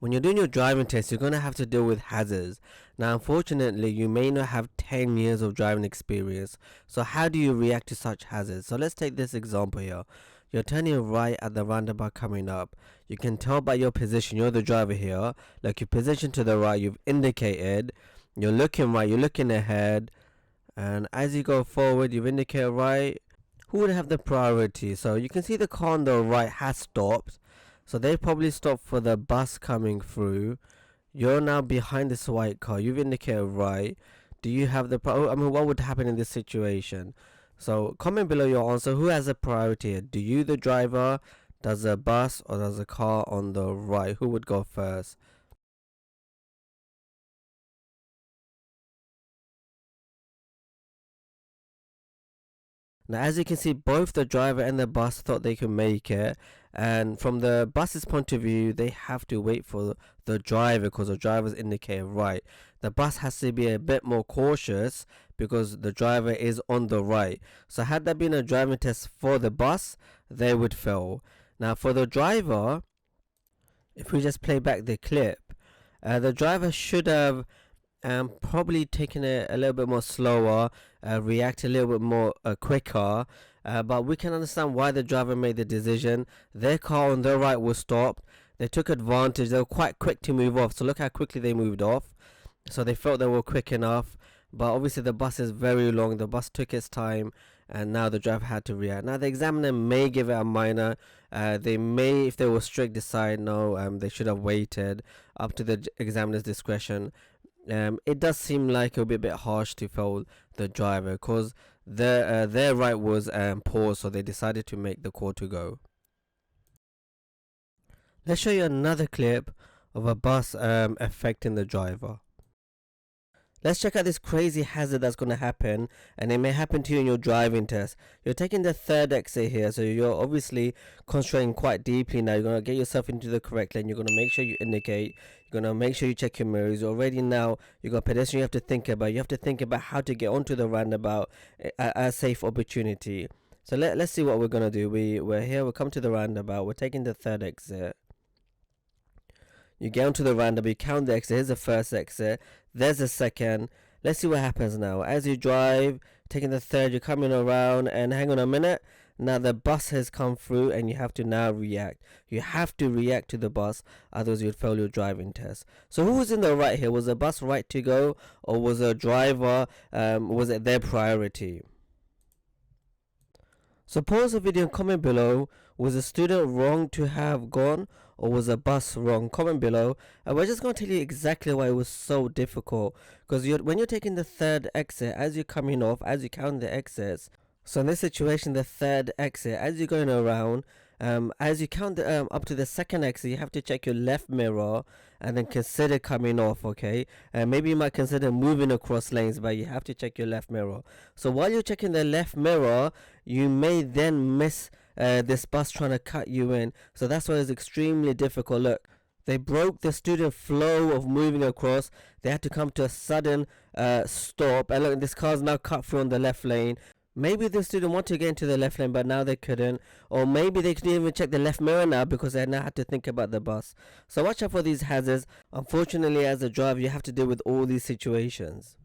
When you're doing your driving test, you're going to have to deal with hazards. Now, unfortunately, you may not have 10 years of driving experience. So how do you react to such hazards? So let's take this example here. You're turning right at the roundabout coming up. You can tell by your position, you're the driver here. Like, you position to the right, you've indicated. You're looking right, you're looking ahead. And as you go forward, you've indicated right. Who would have the priority? So you can see the car on the right has stopped. So they probably stopped for the bus coming through. You're now behind this white car. You've indicated right. Do you have the I mean, what would happen in this situation? So comment below your answer. Who has a priority here? Do you, the driver? Does the bus or does the car on the right? Who would go first? Now, as you can see, both the driver and the bus thought they could make it. And from the bus's point of view, they have to wait for the driver because the driver's indicated right. The bus has to be a bit more cautious because the driver is on the right. So had there been a driving test for the bus, they would fail. Now, for the driver, if we just play back the clip, the driver should have probably taking it a little bit more slower, react a little bit more quicker, but we can understand why the driver made the decision. Their car on their right was stopped. They took advantage. They were quite quick to move off. So look how quickly they moved off. So they felt they were quick enough. But obviously the bus is very long. The bus took its time, and now the driver had to react. Now the examiner may give it a minor. They may, if they were strict, decide no, they should have waited. Up to the examiner's discretion. It does seem like it would be a bit harsh to fail the driver because their right was poor, so they decided to make the call to go. Let's show you another clip of a bus affecting the driver. Let's check out this crazy hazard that's going to happen, and it may happen to you in your driving test. You're taking the third exit here, so you're obviously concentrating quite deeply now. You're going to get yourself into the correct lane. You're going to make sure you indicate. You're going to make sure you check your mirrors. Already now, you've got pedestrian you have to think about. You have to think about how to get onto the roundabout at a safe opportunity. So let's see what we're going to do. We're here, we'll come to the roundabout. We're taking the third exit. You get onto the roundabout, you count the exit. Here's the first exit, there's the second. Let's see what happens now. As you drive, taking the third, you're coming around, and hang on a minute. Now the bus has come through, and you have to now react. You have to react to the bus, otherwise you'd fail your driving test. So who was in the right here? Was the bus right to go, or was the driver, was it their priority? So pause the video and comment below. Was the student wrong to have gone, or was the bus wrong? Comment below. And we're just going to tell you exactly why it was so difficult. Because when you're taking the third exit, as you're coming off, as you count the exits. So in this situation, the third exit, as you're going around, as you count up to the second exit, you have to check your left mirror and then consider coming off, okay? Maybe you might consider moving across lanes, but you have to check your left mirror. So while you're checking the left mirror, you may then miss this bus trying to cut you in. So that's why it's extremely difficult. Look, they broke the student flow of moving across. They had to come to a sudden stop. And look, this car's now cut through on the left lane. Maybe the student wanted to get into the left lane, but now they couldn't. Or maybe they couldn't even check the left mirror now because they now had to think about the bus. So watch out for these hazards. Unfortunately, as a driver, you have to deal with all these situations.